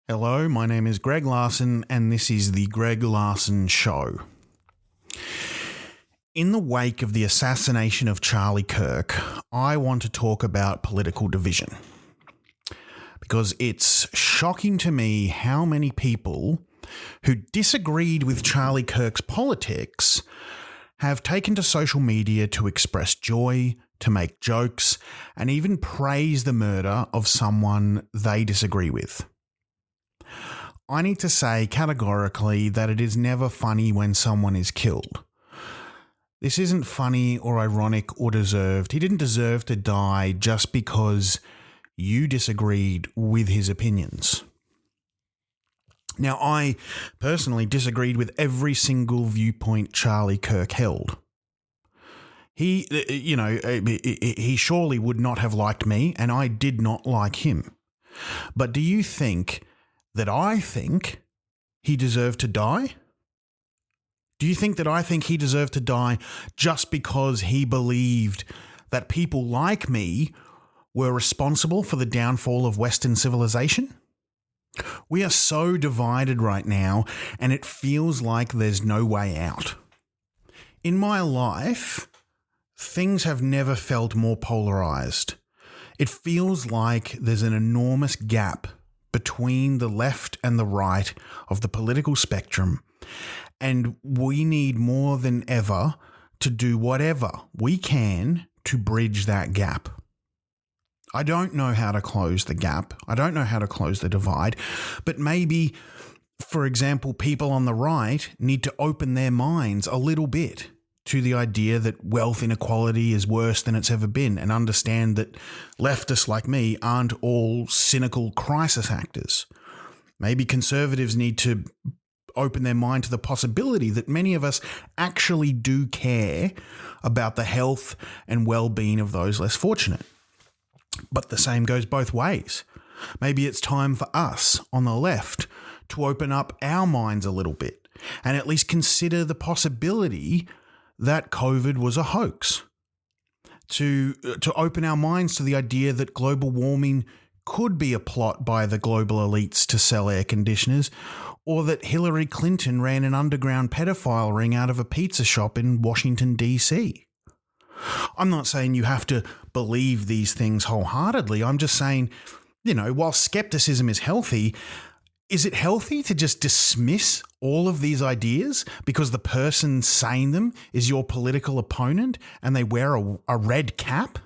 Hello, my name is Greg Larson, and this is The Greg Larson Show. In the wake of the assassination of Charlie Kirk, I want to talk about political division. Because it's shocking to me how many people who disagreed with Charlie Kirk's politics have taken to social media to express joy, to make jokes, and even praise the murder of someone they disagree with. I need to say categorically that it is never funny when someone is killed. This isn't funny or ironic or deserved. He didn't deserve to die just because you disagreed with his opinions. Now, I personally disagreed with every single viewpoint Charlie Kirk held. He surely would not have liked me, and I did not like him. But do you think that I think he deserved to die? Do you think that I think he deserved to die just because he believed that people like me were responsible for the downfall of Western civilization? We are so divided right now, and it feels like there's no way out. In my life, things have never felt more polarized. It feels like there's an enormous gap between the left and the right of the political spectrum, and we need more than ever to do whatever we can to bridge that gap. I don't know how to close the gap. I don't know how to close the divide, but maybe, for example, people on the right need to open their minds a little bit to the idea that wealth inequality is worse than it's ever been, and understand that leftists like me aren't all cynical crisis actors. Maybe conservatives need to open their mind to the possibility that many of us actually do care about the health and well-being of those less fortunate. But the same goes both ways. Maybe it's time for us on the left to open up our minds a little bit and at least consider the possibility that COVID was a hoax, to open our minds to the idea that global warming could be a plot by the global elites to sell air conditioners, or that Hillary Clinton ran an underground pedophile ring out of a pizza shop in Washington, D.C. I'm not saying you have to believe these things wholeheartedly. I'm just saying, while skepticism is healthy, is it healthy to just dismiss all of these ideas because the person saying them is your political opponent and they wear a red cap?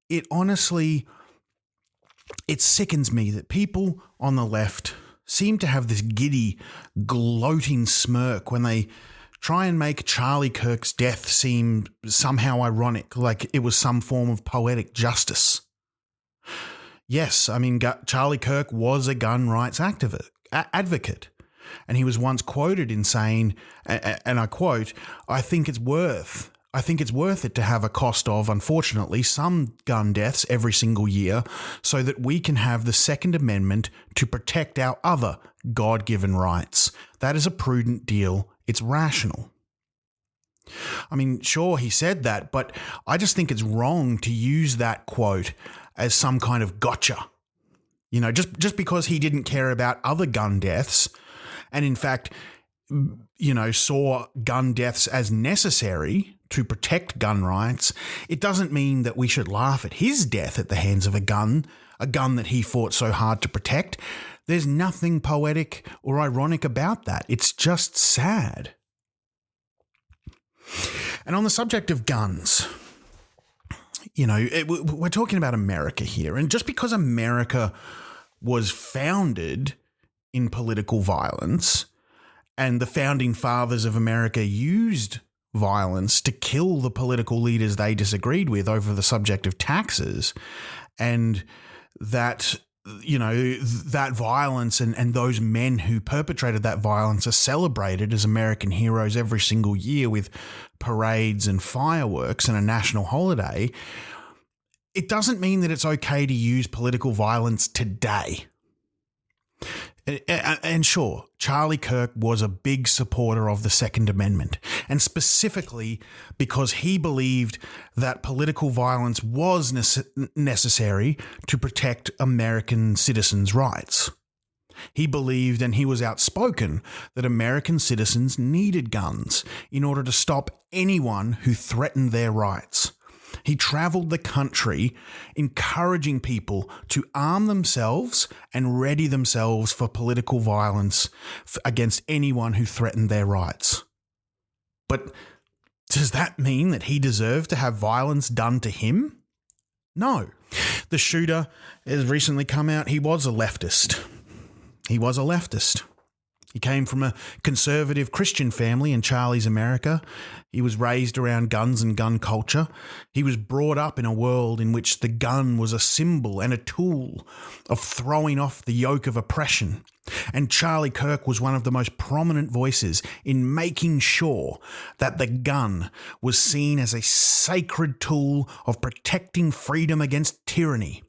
It sickens me that people on the left seem to have this giddy, gloating smirk when they try and make Charlie Kirk's death seem somehow ironic, like it was some form of poetic justice. Yes, Charlie Kirk was a gun rights advocate, and he was once quoted in saying, and I quote, I think it's worth it to have a cost of, unfortunately, some gun deaths every single year so that we can have the Second Amendment to protect our other God-given rights. That is a prudent deal. It's rational. Sure, he said that, but I just think it's wrong to use that quote as some kind of gotcha. Just because he didn't care about other gun deaths and, in fact, saw gun deaths as necessary to protect gun rights, it doesn't mean that we should laugh at his death at the hands of a gun that he fought so hard to protect. There's nothing poetic or ironic about that. It's just sad. And on the subject of guns, we're talking about America here. And just because America was founded in political violence and the founding fathers of America used violence to kill the political leaders they disagreed with over the subject of taxes, and that that violence and those men who perpetrated that violence are celebrated as American heroes every single year with parades and fireworks and a national holiday, it doesn't mean that it's okay to use political violence today. And sure, Charlie Kirk was a big supporter of the Second Amendment, and specifically because he believed that political violence was necessary to protect American citizens' rights. He believed, and he was outspoken, that American citizens needed guns in order to stop anyone who threatened their rights. He travelled the country encouraging people to arm themselves and ready themselves for political violence against anyone who threatened their rights. But does that mean that he deserved to have violence done to him? No. The shooter has recently come out, he was a leftist. He was a leftist. He came from a conservative Christian family in Charlie's America. He was raised around guns and gun culture. He was brought up in a world in which the gun was a symbol and a tool of throwing off the yoke of oppression. And Charlie Kirk was one of the most prominent voices in making sure that the gun was seen as a sacred tool of protecting freedom against tyranny.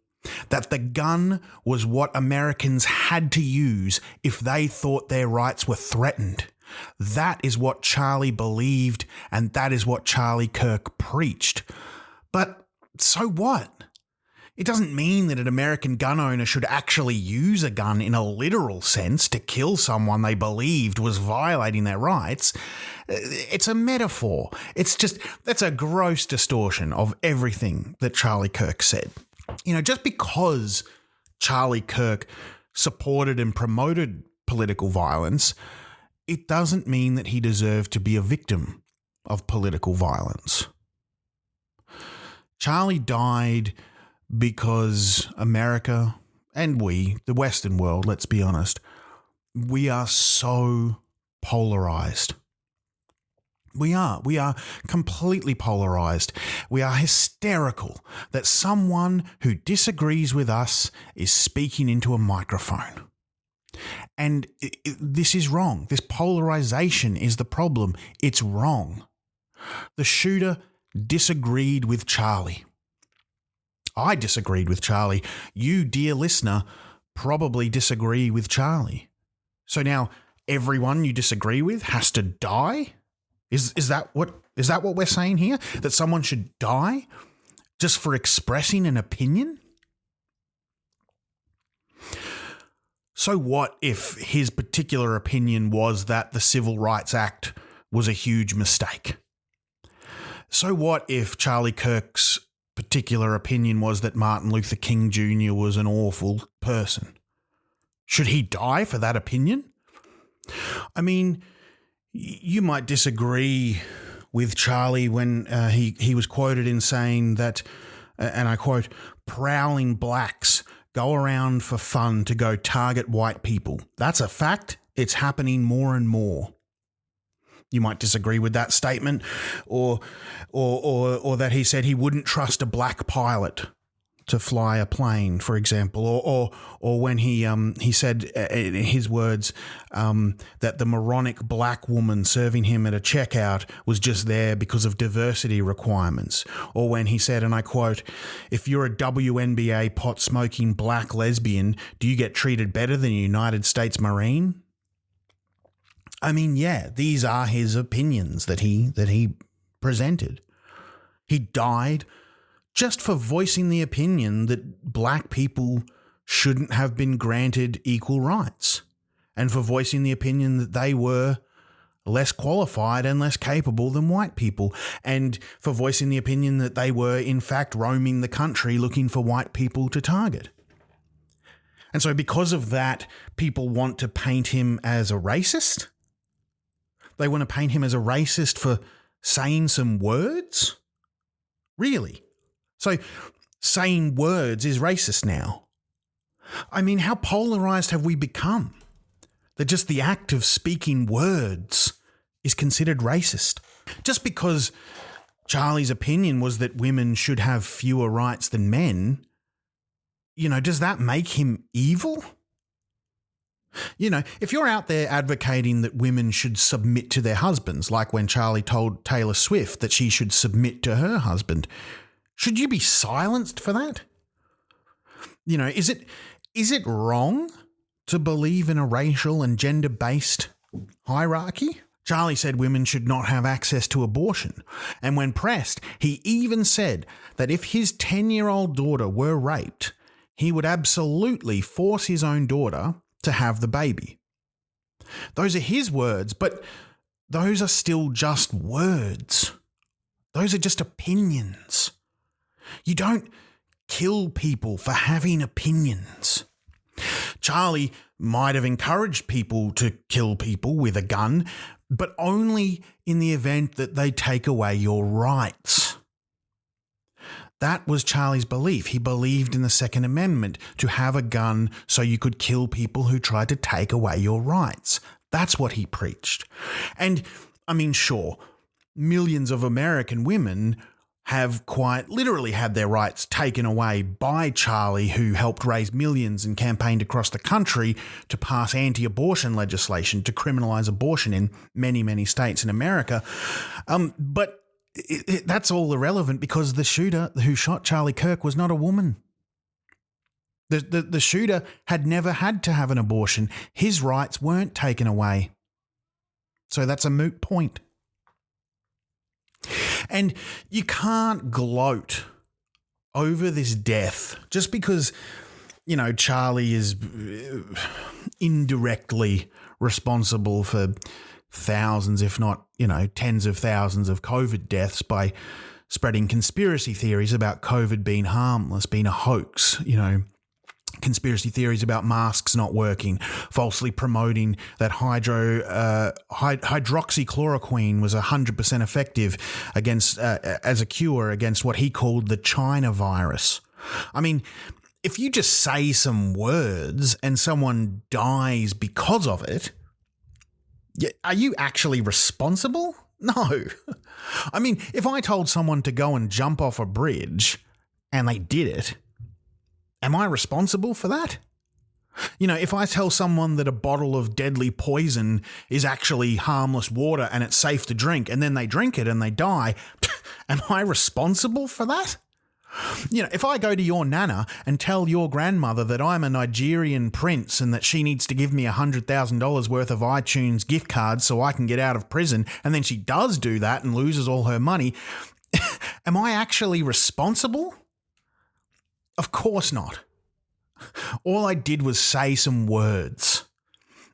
That the gun was what Americans had to use if they thought their rights were threatened. That is what Charlie believed, and that is what Charlie Kirk preached. But so what? It doesn't mean that an American gun owner should actually use a gun in a literal sense to kill someone they believed was violating their rights. It's a metaphor. That's a gross distortion of everything that Charlie Kirk said. Just because Charlie Kirk supported and promoted political violence, it doesn't mean that he deserved to be a victim of political violence. Charlie died because America, and we, the Western world, let's be honest, we are so polarized. We are completely polarized. We are hysterical that someone who disagrees with us is speaking into a microphone. And this is wrong. This polarization is the problem. It's wrong. The shooter disagreed with Charlie. I disagreed with Charlie. You, dear listener, probably disagree with Charlie. So now everyone you disagree with has to die? Is that what we're saying here? That someone should die just for expressing an opinion? So what if his particular opinion was that the Civil Rights Act was a huge mistake? So what if Charlie Kirk's particular opinion was that Martin Luther King Jr. was an awful person? Should he die for that opinion? I mean, you might disagree with Charlie when he was quoted in saying that, and I quote, "prowling blacks go around for fun to go target white people. That's a fact. It's happening more and more." You might disagree with that statement, or that he said he wouldn't trust a black pilot to fly a plane, for example, or when he said in his words that the moronic black woman serving him at a checkout was just there because of diversity requirements, or when he said, and I quote, "If you're a WNBA pot-smoking black lesbian, do you get treated better than a United States Marine?" I mean, yeah, these are his opinions that he presented. He died just for voicing the opinion that black people shouldn't have been granted equal rights, and for voicing the opinion that they were less qualified and less capable than white people, and for voicing the opinion that they were, in fact, roaming the country looking for white people to target. And so because of that, people want to paint him as a racist? They want to paint him as a racist for saying some words? Really? So saying words is racist now. I mean, how polarized have we become that just the act of speaking words is considered racist? Just because Charlie's opinion was that women should have fewer rights than men, does that make him evil? If you're out there advocating that women should submit to their husbands, like when Charlie told Taylor Swift that she should submit to her husband, should you be silenced for that? Is it wrong to believe in a racial and gender-based hierarchy? Charlie said women should not have access to abortion. And when pressed, he even said that if his 10-year-old daughter were raped, he would absolutely force his own daughter to have the baby. Those are his words, but those are still just words. Those are just opinions. You don't kill people for having opinions. Charlie might have encouraged people to kill people with a gun, but only in the event that they take away your rights. That was Charlie's belief. He believed in the Second Amendment, to have a gun so you could kill people who tried to take away your rights. That's what he preached. And, I mean, sure, millions of American women have quite literally had their rights taken away by Charlie, who helped raise millions and campaigned across the country to pass anti-abortion legislation to criminalize abortion in many, many states in America. But that's all irrelevant because the shooter who shot Charlie Kirk was not a woman. The shooter had never had to have an abortion. His rights weren't taken away. So that's a moot point. And you can't gloat over this death just because, you know, Charlie is indirectly responsible for thousands, if not, you know, tens of thousands of COVID deaths by spreading conspiracy theories about COVID being harmless, being a hoax, you know, conspiracy theories about masks not working, falsely promoting that hydroxychloroquine was 100% effective against as a cure against what he called the China virus. I mean, if you just say some words and someone dies because of it, are you actually responsible? No. I mean, if I told someone to go and jump off a bridge and they did it, am I responsible for that? You know, if I tell someone that a bottle of deadly poison is actually harmless water and it's safe to drink, and then they drink it and they die, am I responsible for that? You know, if I go to your nana and tell your grandmother that I'm a Nigerian prince and that she needs to give me $100,000 worth of iTunes gift cards so I can get out of prison, and then she does do that and loses all her money, am I actually responsible? Of course not. All I did was say some words,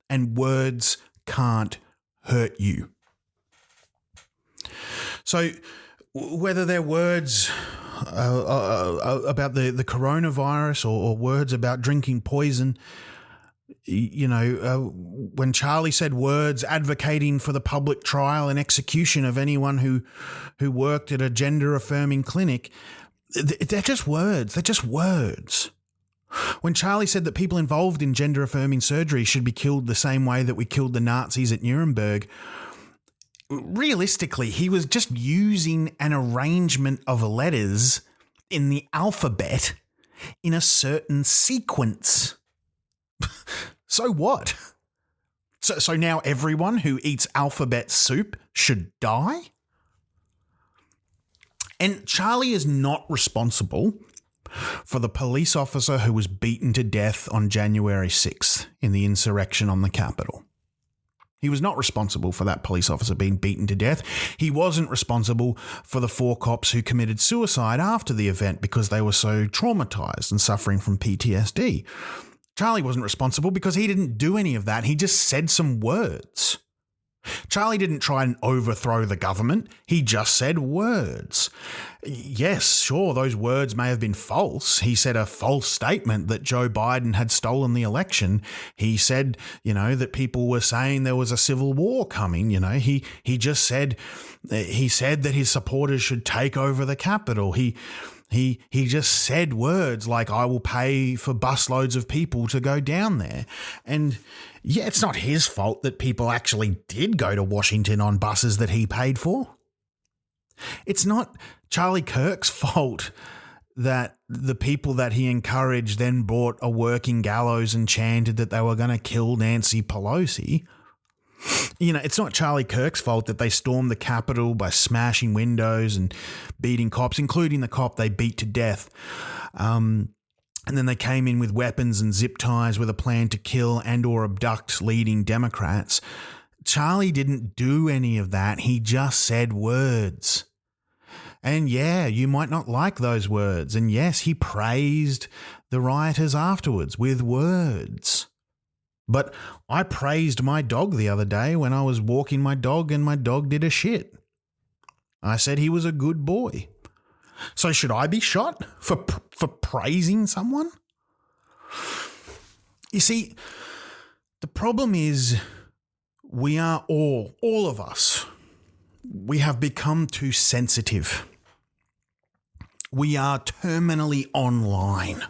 and words can't hurt you. So whether they're words about the coronavirus or words about drinking poison, you know, when Charlie said words advocating for the public trial and execution of anyone who worked at a gender-affirming clinic, they're just words. They're just words. When Charlie said that people involved in gender-affirming surgery should be killed the same way that we killed the Nazis at Nuremberg, realistically, he was just using an arrangement of letters in the alphabet in a certain sequence. So what? So now everyone who eats alphabet soup should die? And Charlie is not responsible for the police officer who was beaten to death on January 6th in the insurrection on the Capitol. He was not responsible for that police officer being beaten to death. He wasn't responsible for the 4 cops who committed suicide after the event because they were so traumatized and suffering from PTSD. Charlie wasn't responsible because he didn't do any of that. He just said some words. Charlie didn't try and overthrow the government. He just said words. Yes, sure, those words may have been false. He said a false statement that Joe Biden had stolen the election. He said, you know, that people were saying there was a civil war coming. You know, he just said, he said that his supporters should take over the Capitol. He just said words like, I will pay for busloads of people to go down there. And yeah, it's not his fault that people actually did go to Washington on buses that he paid for. It's not Charlie Kirk's fault that the people that he encouraged then bought a working gallows and chanted that they were going to kill Nancy Pelosi. You know, it's not Charlie Kirk's fault that they stormed the Capitol by smashing windows and beating cops, including the cop they beat to death. And then they came in with weapons and zip ties with a plan to kill and or abduct leading Democrats. Charlie didn't do any of that. He just said words. And yeah, you might not like those words. And yes, he praised the rioters afterwards with words. But I praised my dog the other day when I was walking my dog and my dog did a shit. I said he was a good boy. So should I be shot for praising someone? You see, the problem is we are all of us, we have become too sensitive. We are terminally online.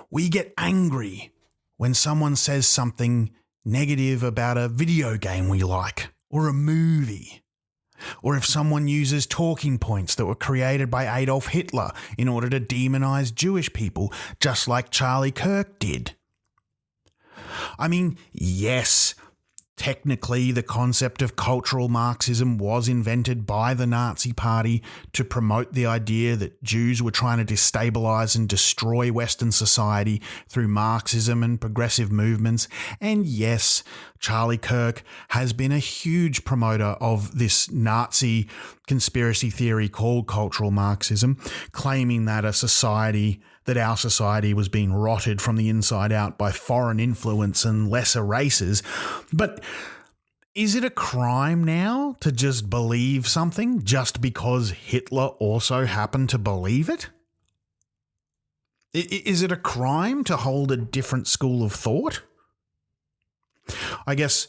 We get angry when someone says something negative about a video game we like or a movie. Or if someone uses talking points that were created by Adolf Hitler in order to demonize Jewish people, just like Charlie Kirk did. I mean, yes, technically the concept of cultural Marxism was invented by the Nazi Party to promote the idea that Jews were trying to destabilize and destroy Western society through Marxism and progressive movements. And yes, Charlie Kirk has been a huge promoter of this Nazi conspiracy theory called cultural Marxism, claiming that our society was being rotted from the inside out by foreign influence and lesser races. But is it a crime now to just believe something just because Hitler also happened to believe it? Is it a crime to hold a different school of thought? I guess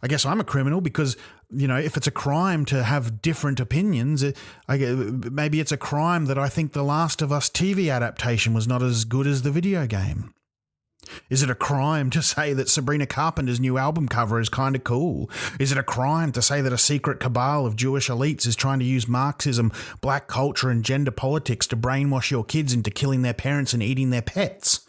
I'm a criminal because, if it's a crime to have different opinions, maybe it's a crime that I think the Last of Us TV adaptation was not as good as the video game. Is it a crime to say that Sabrina Carpenter's new album cover is kind of cool? Is it a crime to say that a secret cabal of Jewish elites is trying to use Marxism, black culture, and gender politics to brainwash your kids into killing their parents and eating their pets?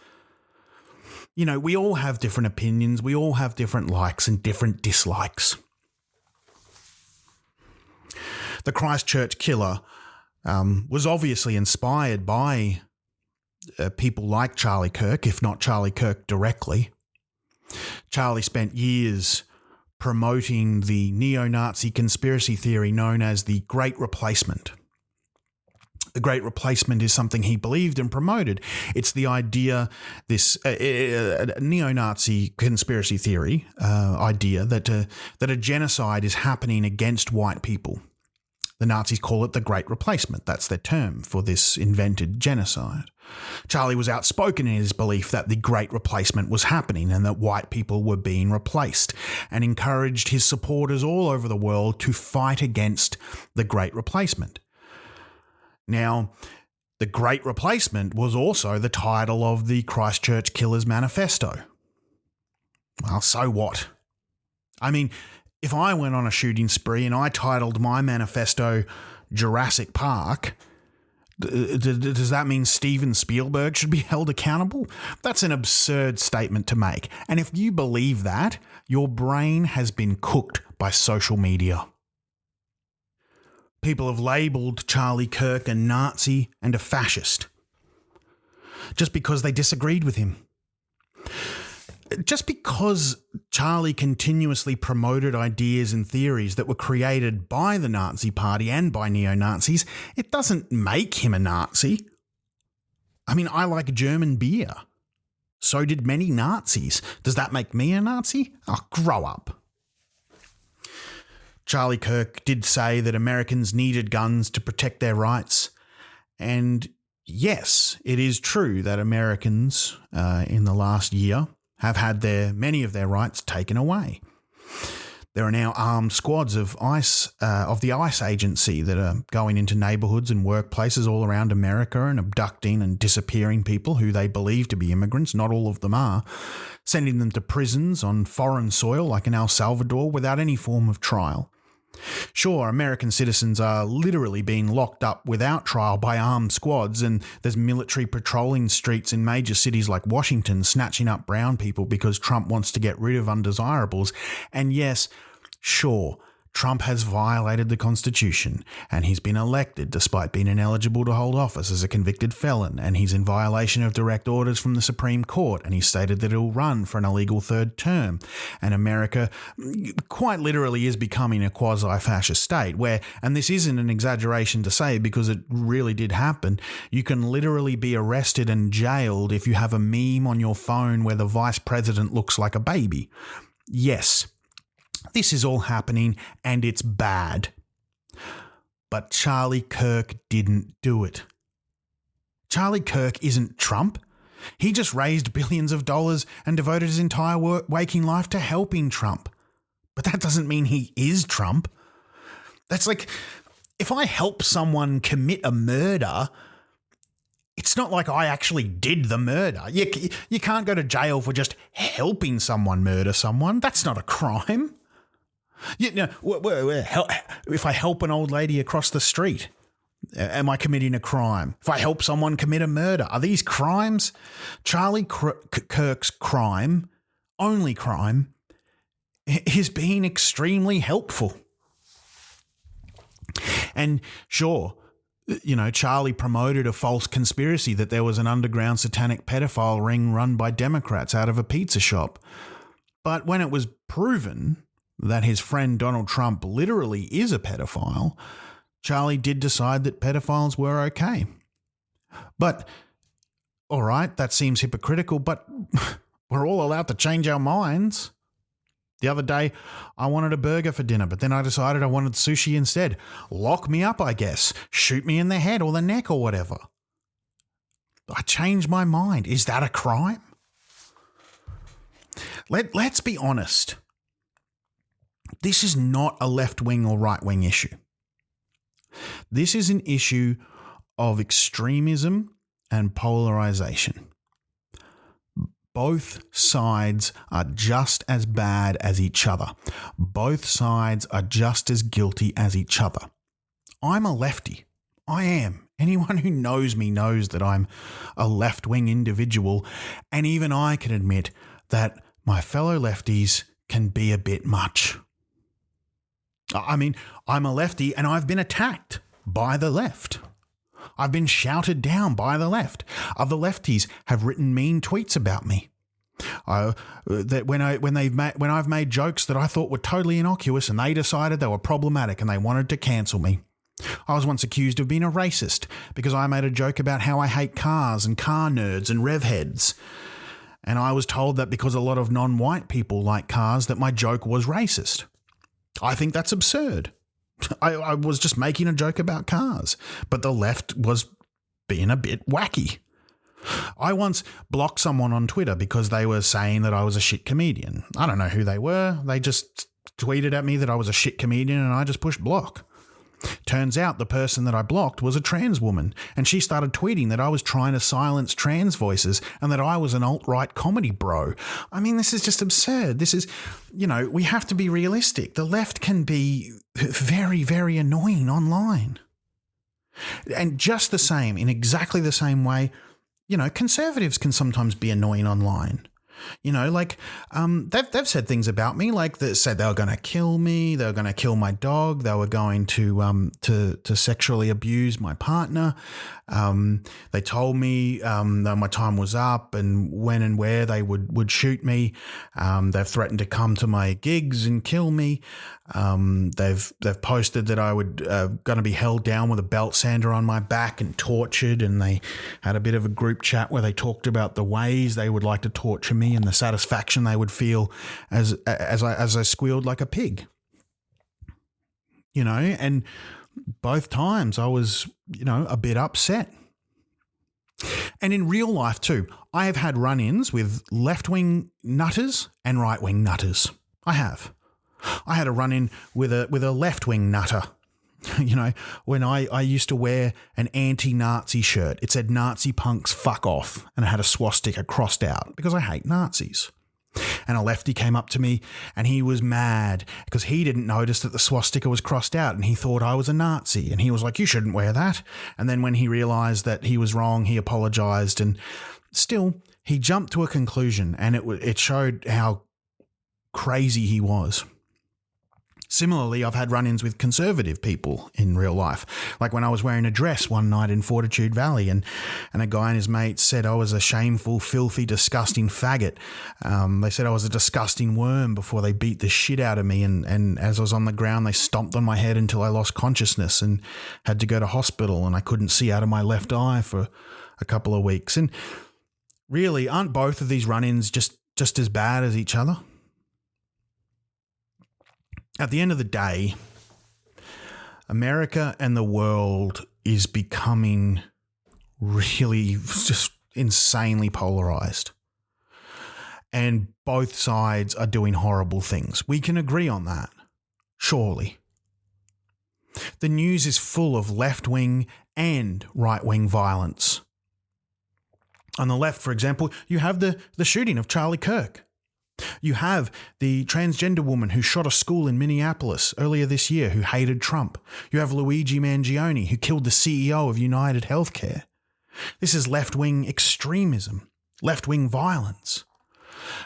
We all have different opinions. We all have different likes and different dislikes. The Christchurch killer was obviously inspired by people like Charlie Kirk, if not Charlie Kirk directly. Charlie spent years promoting the neo-Nazi conspiracy theory known as the Great Replacement. The Great Replacement is something he believed and promoted. It's the idea, this neo-Nazi conspiracy theory idea that a genocide is happening against white people. The Nazis call it the Great Replacement. That's their term for this invented genocide. Charlie was outspoken in his belief that the Great Replacement was happening and that white people were being replaced, and encouraged his supporters all over the world to fight against the Great Replacement. Now, the Great Replacement was also the title of the Christchurch Killer's Manifesto. Well, so what? I mean, if I went on a shooting spree and I titled my manifesto Jurassic Park, does that mean Steven Spielberg should be held accountable? That's an absurd statement to make. And if you believe that, your brain has been cooked by social media. People have labelled Charlie Kirk a Nazi and a fascist just because they disagreed with him. Just because Charlie continuously promoted ideas and theories that were created by the Nazi Party and by neo-Nazis, it doesn't make him a Nazi. I mean, I like German beer. So did many Nazis. Does that make me a Nazi? Oh, grow up. Charlie Kirk did say that Americans needed guns to protect their rights. And yes, it is true that Americans in the last year have had many of their rights taken away. There are now armed squads of the ICE agency that are going into neighbourhoods and workplaces all around America and abducting and disappearing people who they believe to be immigrants. Not all of them are. Sending them to prisons on foreign soil like in El Salvador without any form of trial. Sure, American citizens are literally being locked up without trial by armed squads, and there's military patrolling streets in major cities like Washington snatching up brown people because Trump wants to get rid of undesirables. And yes, sure, Trump has violated the Constitution, and he's been elected despite being ineligible to hold office as a convicted felon, and he's in violation of direct orders from the Supreme Court, and he stated that he'll run for an illegal third term. And America quite literally is becoming a quasi-fascist state where, and this isn't an exaggeration to say because it really did happen, you can literally be arrested and jailed if you have a meme on your phone where the vice president looks like a baby. Yes. This is all happening and it's bad. But Charlie Kirk didn't do it. Charlie Kirk isn't Trump. He just raised billions of dollars and devoted his entire waking life to helping Trump. But that doesn't mean he is Trump. That's like, if I help someone commit a murder, it's not like I actually did the murder. You can't go to jail for just helping someone murder someone. That's not a crime. You know, if I help an old lady across the street, am I committing a crime? If I help someone commit a murder, are these crimes? Charlie Kirk's crime, only crime, is being extremely helpful. And sure, you know, Charlie promoted a false conspiracy that there was an underground satanic pedophile ring run by Democrats out of a pizza shop. But when it was proven that his friend Donald Trump literally is a pedophile, Charlie did decide that pedophiles were okay. But, all right, that seems hypocritical, but we're all allowed to change our minds. The other day, I wanted a burger for dinner, but then I decided I wanted sushi instead. Lock me up, I guess. Shoot me in the head or the neck or whatever. I changed my mind. Is that a crime? Let's be honest. This is not a left-wing or right-wing issue. This is an issue of extremism and polarization. Both sides are just as bad as each other. Both sides are just as guilty as each other. I'm a lefty. I am. Anyone who knows me knows that I'm a left-wing individual, and even I can admit that my fellow lefties can be a bit much. I mean, I'm a lefty and I've been attacked by the left. I've been shouted down by the left. Other lefties have written mean tweets about me. That when I've made jokes that I thought were totally innocuous and they decided they were problematic and they wanted to cancel me. I was once accused of being a racist because I made a joke about how I hate cars and car nerds and rev heads. And I was told that because a lot of non-white people like cars that my joke was racist. I think that's absurd. I was just making a joke about cars, but the left was being a bit wacky. I once blocked someone on Twitter because they were saying that I was a shit comedian. I don't know who they were. They just tweeted at me that I was a shit comedian and I just pushed block. Turns out the person that I blocked was a trans woman, and she started tweeting that I was trying to silence trans voices and that I was an alt-right comedy bro. I mean, this is just absurd. This is, you know, we have to be realistic. The left can be very, very annoying online. And just the same, in exactly the same way, you know, conservatives can sometimes be annoying online. You know, like they've said things about me, like they said they were going to kill me, they were going to kill my dog, they were going to sexually abuse my partner. They told me that my time was up and when and where they would shoot me. They've threatened to come to my gigs and kill me. They've posted that I would going to be held down with a belt sander on my back and tortured, and they had a bit of a group chat where they talked about the ways they would like to torture me and the satisfaction they would feel as I squealed like a pig. You know, and both times I was, you know, a bit upset. And in real life too, I have had run-ins with left-wing nutters and right-wing nutters. I have. I had a run-in with a left-wing nutter. You know, when I used to wear an anti-Nazi shirt. It said Nazi punks fuck off, and it had a swastika crossed out because I hate Nazis. And a lefty came up to me and he was mad because he didn't notice that the swastika was crossed out and he thought I was a Nazi. And he was like, you shouldn't wear that. And then when he realized that he was wrong, he apologized. And still, he jumped to a conclusion, and it showed how crazy he was. Similarly, I've had run-ins with conservative people in real life. Like when I was wearing a dress one night in Fortitude Valley and a guy and his mates said I was a shameful, filthy, disgusting faggot. They said I was a disgusting worm before they beat the shit out of me. And as I was on the ground, they stomped on my head until I lost consciousness and had to go to hospital, and I couldn't see out of my left eye for a couple of weeks. And really, aren't both of these run-ins just as bad as each other? At the end of the day, America and the world is becoming really just insanely polarized. And both sides are doing horrible things. We can agree on that, surely. The news is full of left-wing and right-wing violence. On the left, for example, you have the shooting of Charlie Kirk. You have the transgender woman who shot a school in Minneapolis earlier this year who hated Trump. You have Luigi Mangione who killed the CEO of United Healthcare. This is left-wing extremism, left-wing violence.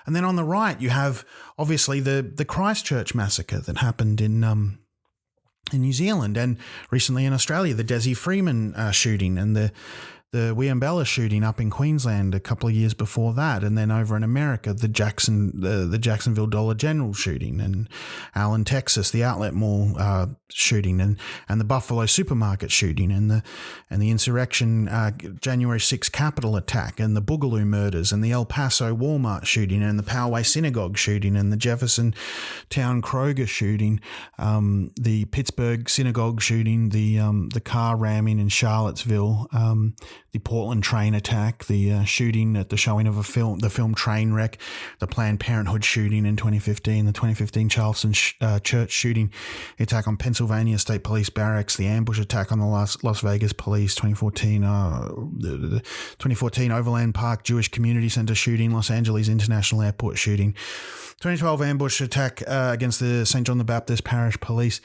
And then on the right, you have obviously the Christchurch massacre that happened in New Zealand, and recently in Australia, the Desi Freeman shooting, and the Wiambella shooting up in Queensland a couple of years before that, and then over in America, the Jacksonville Dollar General shooting, and Allen, Texas, the Outlet Mall shooting, and the Buffalo supermarket shooting, and the insurrection January 6th Capitol attack, and the Boogaloo murders, and the El Paso Walmart shooting, and the Poway Synagogue shooting, and the Jefferson Town Kroger shooting, the Pittsburgh Synagogue shooting, the car ramming in Charlottesville, the Portland train attack, the shooting at the showing of the film Trainwreck, the Planned Parenthood shooting in 2015, the 2015 Charleston church shooting, the attack on Pennsylvania State Police Barracks, the ambush attack on the Las Vegas Police, 2014, the 2014 Overland Park Jewish Community Center shooting, Los Angeles International Airport shooting, 2012 ambush attack against the St. John the Baptist Parish Police,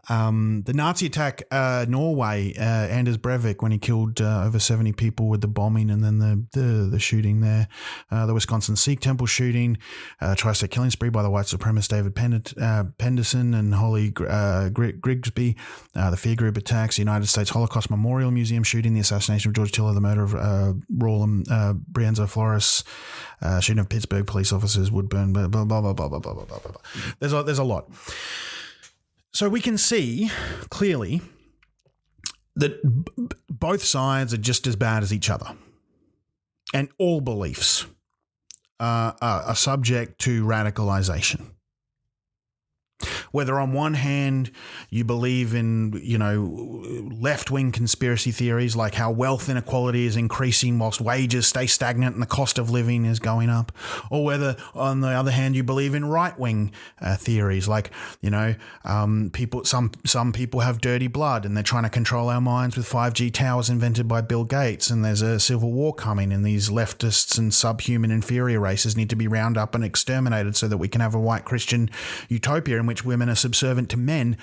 the Nazi attack, Norway, Anders Breivik, when he killed over 70 people with the bombing, and then the shooting there, the Wisconsin Sikh temple shooting, tri-state killing spree by the white supremacist David Penderson and Holly Grigsby, the Fear Group attacks, the United States Holocaust Memorial Museum shooting, the assassination of George Tiller, the murder of Roland Brienzo Flores, shooting of Pittsburgh police officers, Woodburn, blah, blah, blah, blah, blah, blah, blah, blah, blah. There's a lot. So we can see clearly that both sides are just as bad as each other. And all beliefs are subject to radicalization. Whether on one hand you believe in, left-wing conspiracy theories like how wealth inequality is increasing whilst wages stay stagnant and the cost of living is going up, or whether on the other hand you believe in right-wing theories like, some people have dirty blood and they're trying to control our minds with 5G towers invented by Bill Gates, and there's a civil war coming and these leftists and subhuman inferior races need to be rounded up and exterminated so that we can have a white Christian utopia in which women are subservient to men.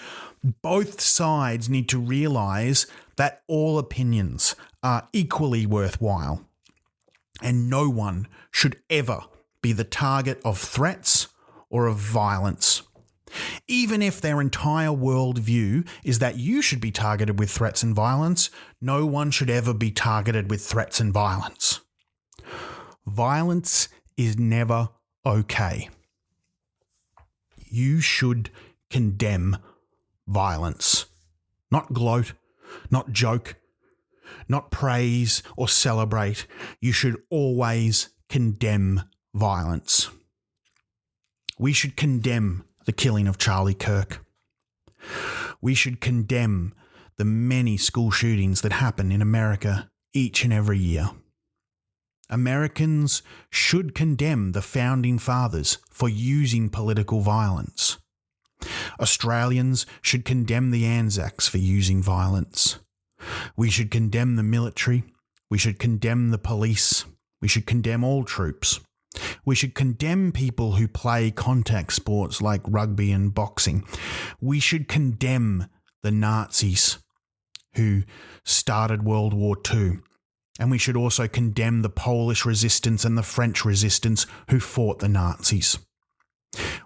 Both sides need to realize that all opinions are equally worthwhile, and no one should ever be the target of threats or of violence. Even if their entire worldview is that you should be targeted with threats and violence, no one should ever be targeted with threats and violence. Violence is never okay. You should condemn violence, not gloat, not joke, not praise or celebrate. You should always condemn violence. We should condemn the killing of Charlie Kirk. We should condemn the many school shootings that happen in America each and every year. Americans should condemn the founding fathers for using political violence. Australians should condemn the Anzacs for using violence. We should condemn the military. We should condemn the police. We should condemn all troops. We should condemn people who play contact sports like rugby and boxing. We should condemn the Nazis who started World War II. And we should also condemn the Polish resistance and the French resistance who fought the Nazis.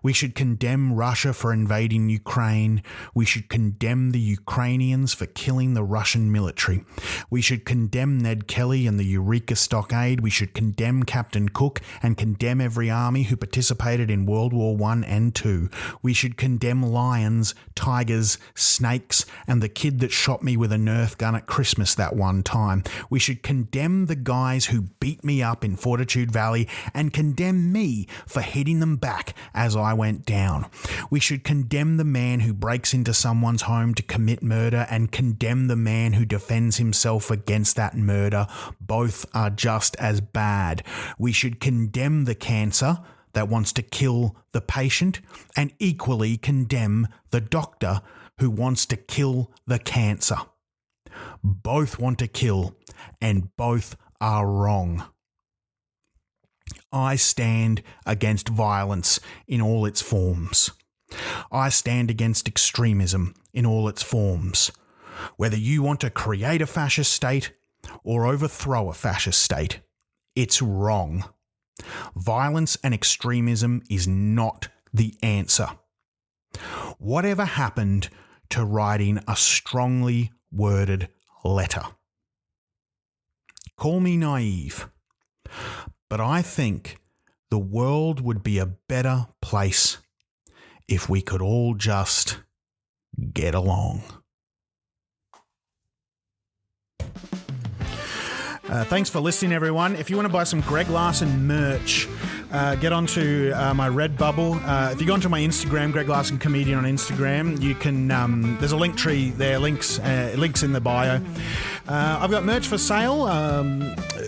We should condemn Russia for invading Ukraine. We should condemn the Ukrainians for killing the Russian military. We should condemn Ned Kelly and the Eureka Stockade. We should condemn Captain Cook and condemn every army who participated in World War I and II. We should condemn lions, tigers, snakes, and the kid that shot me with a Nerf gun at Christmas that one time. We should condemn the guys who beat me up in Fortitude Valley and condemn me for hitting them back as I went down. We should condemn the man who breaks into someone's home to commit murder and condemn the man who defends himself against that murder. Both are just as bad. We should condemn the cancer that wants to kill the patient and equally condemn the doctor who wants to kill the cancer. Both want to kill and both are wrong. I stand against violence in all its forms. I stand against extremism in all its forms. Whether you want to create a fascist state or overthrow a fascist state, it's wrong. Violence and extremism is not the answer. Whatever happened to writing a strongly worded letter? Call me naive, but I think the world would be a better place if we could all just get along. Thanks for listening, everyone. If you want to buy some Greg Larson merch, get onto my Redbubble. If you go onto my Instagram, Greg Larson Comedian on Instagram, you can. There's a link tree there, links in the bio. I've got merch for sale,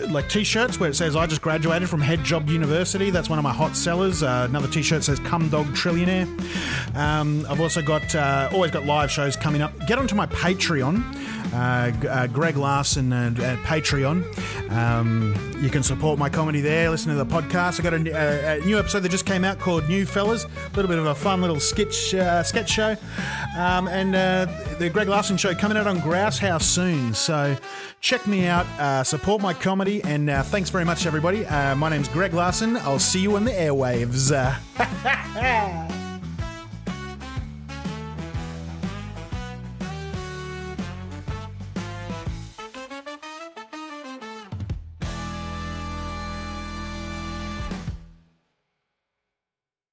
like T-shirts where it says "I just graduated from Head Job University." That's one of my hot sellers. Another T-shirt says "Cum Dog Trillionaire." I've also got always got live shows coming up. Get onto my Patreon. Greg Larson and Patreon. You can support my comedy there, listen to the podcast. I got a new episode that just came out called New Fellas, a little bit of a fun little sketch show, and the Greg Larson show coming out on Grouse House soon, so check me out, support my comedy, and thanks very much, everybody. My name's Greg Larson. I'll see you on the airwaves.